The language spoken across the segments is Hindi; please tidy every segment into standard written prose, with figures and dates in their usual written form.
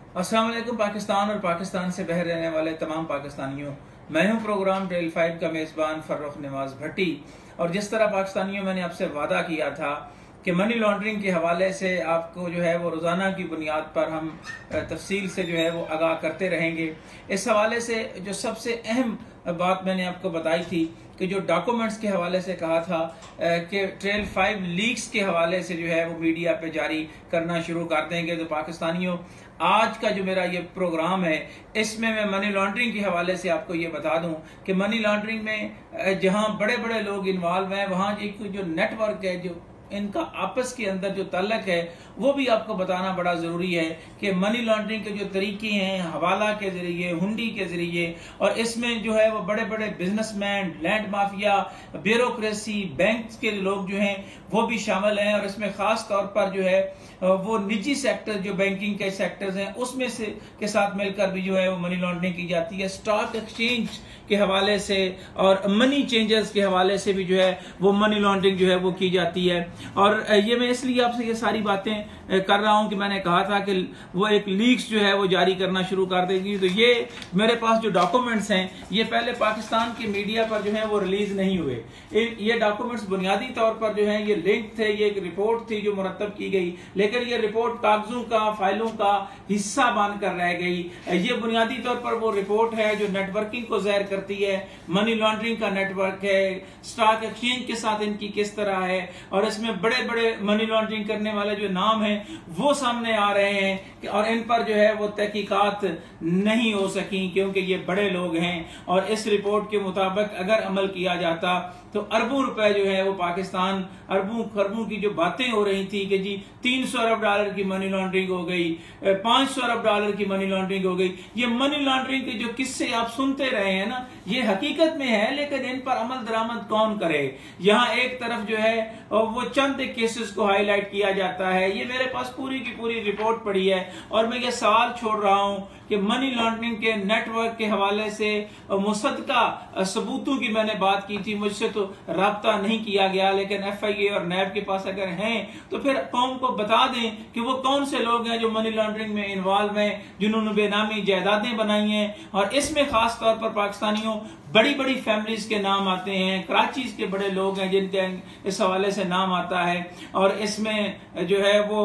अस्सलाम वालेकुम पाकिस्तान और पाकिस्तान से बहर रहने वाले तमाम पाकिस्तानियों, मैं हूं प्रोग्राम टेल 5 का मेज़बान फर्रुख नवाज भट्टी। और जिस तरह पाकिस्तानियों मैंने आपसे वादा किया था कि मनी लॉन्ड्रिंग के हवाले से आपको जो है वो रोज़ाना की बुनियाद पर हम तफसील से जो है वो आगाह करते रहेंगे। इस हवाले से जो सबसे अहम बात मैंने आपको बताई थी कि जो डॉक्यूमेंट्स के हवाले से कहा था कि ट्रेल 5 लीक्स के हवाले से जो है वो मीडिया पे जारी करना शुरू कर देंगे। तो पाकिस्तानियों, आज का जो मेरा ये प्रोग्राम है इसमें मैं मनी लॉन्ड्रिंग के हवाले से आपको ये बता दूं कि मनी लॉन्ड्रिंग में जहां बड़े बड़े लोग इन्वॉल्व हैं, वहां एक जो नेटवर्क है, जो इनका आपस के अंदर जो ताल्लुक है, वो भी आपको बताना बड़ा जरूरी है कि मनी लॉन्ड्रिंग के जो तरीके हैं, हवाला के जरिए, हुंडी के जरिए, और इसमें जो है वो बड़े बड़े businessman, land mafia, bureaucracy, bank के लोग जो हैं वो भी शामिल हैं। और इसमें खास तौर पर जो है वो निजी सेक्टर, जो बैंकिंग के सेक्टर्स हैं, उसमें से के साथ मिलकर भी जो है वो मनी लॉन्ड्रिंग की जाती है। स्टॉक एक्सचेंज के हवाले से और मनी चेंजर्स के हवाले से भी जो है वो मनी लॉन्ड्रिंग जो है वो की जाती है। और ये मैं इसलिए आपसे ये सारी बातें कर रहा हूं कि मैंने कहा था कि वो एक लीक्स जो है वो जारी करना शुरू कर देगी। तो ये मेरे पास जो डॉक्यूमेंट्स हैं, ये पहले पाकिस्तान के मीडिया पर जो है वो रिलीज नहीं हुए। ये डॉक्यूमेंट्स बुनियादी तौर पर जो है ये लिंक थे, ये एक रिपोर्ट थी जो मुरतब की गई, लेकिन ये रिपोर्ट कागजों का, फाइलों का हिस्सा बनकर रह गई। ये बुनियादी तौर पर वो रिपोर्ट है जो नेटवर्किंग को ज़ाहिर करती है, मनी लॉन्ड्रिंग का नेटवर्क है, स्टॉक एक्सचेंज के साथ इनकी किस तरह है, और इसमें बड़े बड़े मनी लॉन्ड्रिंग करने वाले जो नाम हैं वो सामने आ रहे हैं। और इन पर जो है वो तहकीकात नहीं हो सकी क्योंकि ये बड़े लोग हैं। और इस रिपोर्ट के मुताबिक अगर अमल किया जाता तो अरबों रुपए जो है वो पाकिस्तान, अरबों खरबों की जो बातें हो रही थी कि जी 300 अरब डॉलर की मनी लॉन्ड्रिंग हो गई, 500 अरब डॉलर की मनी लॉन्ड्रिंग हो गई। ये मनी लॉन्ड्रिंग के जो किस्से आप सुनते रहे हैं ना, ये हकीकत में है, लेकिन इन पर अमल दरामद कौन करे। यहाँ एक तरफ जो है वो चंद केसेस को हाईलाइट किया जाता है। ये मेरे पास पूरी की पूरी रिपोर्ट पड़ी है और मैं ये सवाल छोड़ रहा हूं कि मनी लॉन्ड्रिंग के नेटवर्क के हवाले से मुसद्दका सबूतों की मैंने बात की थी, मुझसे तो राब्ता नहीं किया गया, लेकिन FIA और नैब के पास अगर हैं तो फिर कौम को बता दें कि वो कौन से लोग हैं जो मनी लॉन्ड्रिंग में इन्वॉल्व हैं, जिन्होंने बेनामी जायदादें बनाई हैं। और इसमें खास तौर पर पाकिस्तानियों बड़ी बड़ी फैमिलीज के नाम आते हैं, कराची के बड़े लोग हैं जिनके इस हवाले से नाम आता है। और इसमें जो है वो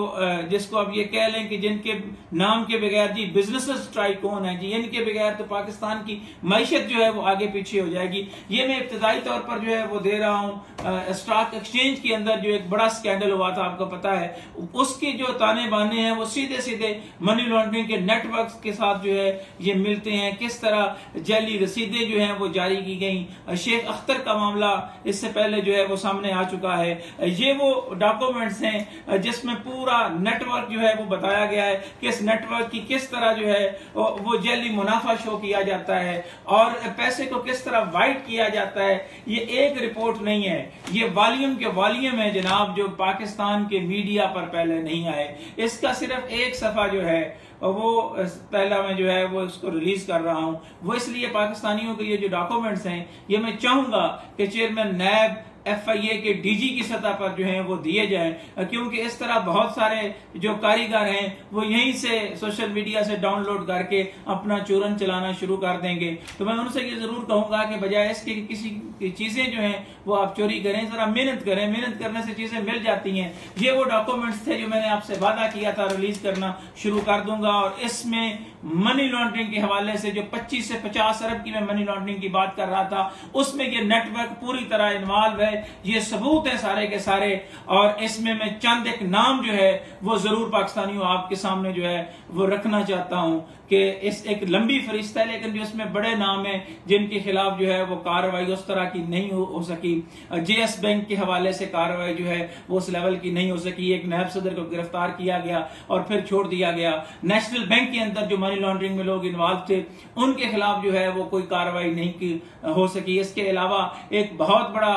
जिसको अब ये कह लें कि जिनके नाम के बगैर जी बिजनेस टाइकून है जी, इनके बगैर तो पाकिस्तान की मैशत जो है वो आगे पीछे हो जाएगी। ये मैं इब्तदाई तौर पर जो है वो दे रहा हूं। स्टॉक एक्सचेंज के अंदर जो एक बड़ा स्कैंडल हुआ था, आपको पता है, उसके जो ताने बाने हैं वो सीधे सीधे मनी लॉन्ड्रिंग के नेटवर्क के साथ जो है ये मिलते हैं। किस तरह जाली रसीदें जो है वो जारी की गई। शेख अख्तर का मामला इससे पहले जो है वो सामने आ चुका है। ये वो डॉक्यूमेंट्स हैं जिसमें पूरा नेटवर्क जो है वो बताया गया है कि इस नेटवर्क की किस तरह जो है वो जैली मुनाफा शो किया जाता है और पैसे को किस तरह वाइट किया जाता है। ये एक रिपोर्ट नहीं है, ये वॉल्यूम के वॉल्यूम है जनाब, जो पाकिस्तान के मीडिया पर पहले नहीं आए। इसका सिर्फ एक सफा जो है वो पहला मैं जो है वो इसको रिलीज कर रहा हूं। वो इसलिए पाकिस्तानियों के ये जो डॉक्यूमेंट्स हैं ये मैं चाहूंगा कि चेयरमैन नैब, FIA के DG की सतह पर जो है वो दिए जाएं, क्योंकि इस तरह बहुत सारे जो कारीगर हैं वो यहीं से सोशल मीडिया से डाउनलोड करके अपना चूरन चलाना शुरू कर देंगे। तो मैं उनसे ये जरूर कहूंगा कि बजाय इसके किसी चीजें जो हैं वो आप चोरी करें, जरा मेहनत करें। मेहनत करने से चीजें मिल जाती हैं। ये वो डॉक्यूमेंट्स थे जो मैंने आपसे वादा किया था रिलीज करना शुरू कर दूंगा। और इसमें मनी लॉन्ड्रिंग के हवाले से जो 25 से 50 अरब की मैं मनी लॉन्ड्रिंग की बात कर रहा था, उसमें ये नेटवर्क पूरी तरह इन्वॉल्व है। ये सबूत है सारे के सारे। और इसमें मैं चंद एक नाम जो है वो जरूर पाकिस्तानियों आपके सामने जो है वो रखना चाहता हूं कि इस एक लंबी फरिश्ता है, लेकिन जो इसमें बड़े नाम है जिनके खिलाफ जो है वो कार्रवाई उस तरह की नहीं हो सकी। JS बैंक के हवाले से कार्रवाई जो है वो उस लेवल की नहीं हो सकी। एक नायब सदर को गिरफ्तार किया गया और फिर छोड़ दिया गया। नेशनल बैंक के अंदर जो मनी लॉन्ड्रिंग में लोग इन्वॉल्व थे उनके खिलाफ जो है वो कोई कार्रवाई नहीं की हो सकी। इसके अलावा एक बहुत बड़ा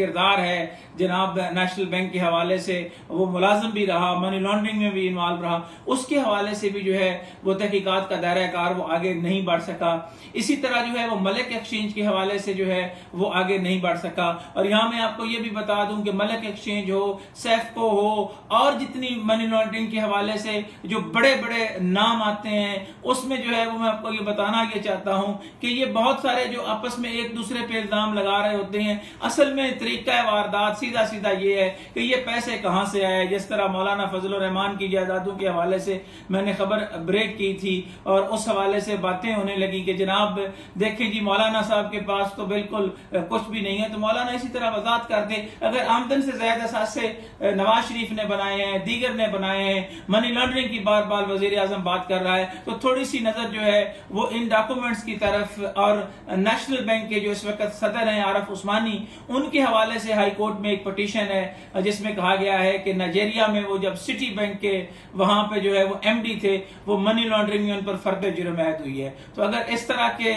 किरदार है जनाब नेशनल बैंक के हवाले से, वो मुलाजिम भी रहा, मनी लॉन्ड्रिंग में भी इन्वॉल्व रहा, उसके हवाले से भी जो है वो तहकीकात का दायरा कार वो आगे नहीं बढ़ सका। इसी तरह जो है वो मलिक एक्सचेंज के हवाले से जो है वो आगे नहीं बढ़ सका। और यहाँ मैं आपको ये भी बता दूं कि मलिक एक्सचेंज हो, सेफको हो, और जितनी मनी लॉन्ड्रिंग के हवाले से जो बड़े बड़े नाम आते हैं, उसमें जो है वो मैं आपको ये बताना ये चाहता हूं कि ये बहुत सारे जो आपस में एक दूसरे पे इल्जाम लगा रहे होते हैं, असल में तरीका वारदात सीधा सीधा ये है कि ये पैसे कहां से आए। जिस तरह मौलाना फजल रहमान की जायदादों के हवाले से मैंने खबर ब्रेक की थी और उस हवाले से बातें होने लगी कि जनाब देखें जी मौलाना साहब के पास तो बिल्कुल कुछ भी नहीं है, तो मौलाना इसी तरह वजाहत कर दे, अगर आमदन से ज्यादा सासे नवाज शरीफ ने बनाए हैं, दीगर ने बनाए हैं, मनी लॉन्ड्रिंग की बार बार वजीर आजम बात कर रहा है, तो थोड़ी सी नजर जो है वो इन डॉक्यूमेंट्स की तरफ और नेशनल बैंक के जो इस वक्त सदर हैं आरिफ उस्मानी, उनके हवाले से हाई कोर्ट में एक पिटीशन है जिसमें कहा गया है कि नाइजीरिया में वो जब सिटी बैंक के वहां पे जो है वो एमडी थे, वो मनी लॉन्ड्रिंग में उन पर फर्द जुर्म ऐद हुई है। तो अगर इस तरह के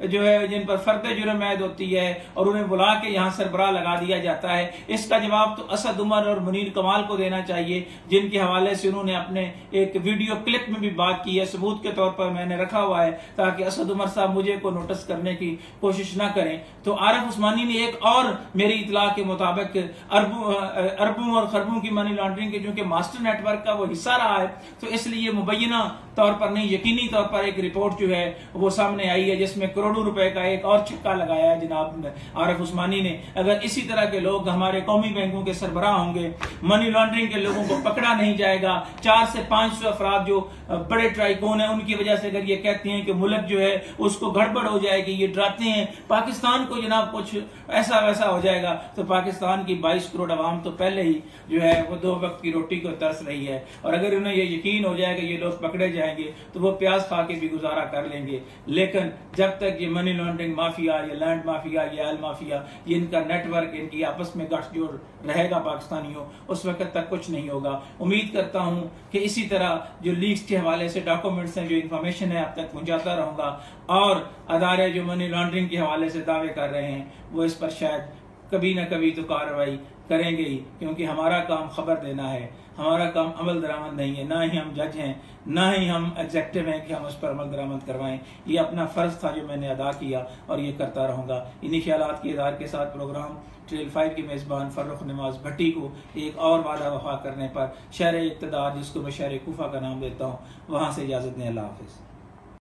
जो है जिन पर फर्द जुर्म ऐद होती है और उन्हें बुला के यहाँ सरबराह लगा दिया जाता है, इसका जवाब तो असद उमर और मुनीर कमाल को देना चाहिए, जिनके हवाले से उन्होंने अपने एक वीडियो क्लिप में भी बात की है, सबूत के तौर पर मैंने रखा हुआ है ताकि असद उमर साहब मुझे को नोटिस करने की कोशिश ना करें। तो आरिफ उस्मानी ने एक और मेरी इतला के मुताबिक अरबों और खरबों की मनी लॉन्ड्रिंग के जो कि मास्टर नेटवर्क का वो हिस्सा रहा है, तो इसलिए मुबैना तौर पर नहीं यकीनी तौर पर एक रिपोर्ट जो है वो सामने आई है जिसमें करोड़ों रुपए का एक और छक्का लगाया है जनाब आरिफ उस्मानी ने। अगर इसी तरह के लोग हमारे कौमी बैंकों के सरबराह होंगे, मनी लॉन्ड्रिंग के लोगों को पकड़ा नहीं जाएगा, 400 से 500 अफराद जो बड़े ट्राइकोन है उनकी वजह से अगर ये कहते हैं कि मुल्क जो है उसको गड़बड़ हो जाएगी, ये डराते हैं पाकिस्तान को जनाब कुछ ऐसा वैसा हो जाएगा, तो पाकिस्तान की 22 करोड़ आवाम तो पहले ही जो है वो 2 वक्त की रोटी को तरस रही है, और अगर उन्हें ये यकीन हो जाएगा ये लोग पकड़े जाएंगे तो वो प्याज खा के भी गुजारा कर लेंगे। लेकिन जब तक ये मनी लॉन्ड्रिंग माफिया, ये लैंड माफिया, ये ऑयल माफिया, ये इनका नेटवर्क, इनकी आपस में गठजोड़ रहेगा पाकिस्तानियों, उस वक्त तक कुछ नहीं होगा। उम्मीद करता हूं कि इसी तरह जो लीक्स के हवाले से डॉक्यूमेंट्स हैं, जो इन्फॉर्मेशन है, अब तक पहुंचाता रहूंगा, और अदारे जो मनी लॉन्ड्रिंग के हवाले से दावे कर रहे हैं वो इस पर शायद कभी ना कभी तो कार्रवाई करेंगे ही, क्योंकि हमारा काम खबर देना है, हमारा काम अमल दरामद नहीं है, ना ही हम जज हैं, ना ही हम एग्जेक्टिव हैं कि हम उस पर अमल दरामद करवाएं। ये अपना फर्ज था जो मैंने अदा किया और ये करता रहूंगा। इन्हीं ख्यालात के इज़हार के साथ प्रोग्राम ट्रेल 5 के मेज़बान फर्रुख नवाज भट्टी को एक और वादा वफा करने पर शहर इक़्तिदार, जिसको मैं शहर कूफा का नाम देता हूँ, वहाँ से इजाज़त दें। अल्लाह हाफ़िज़।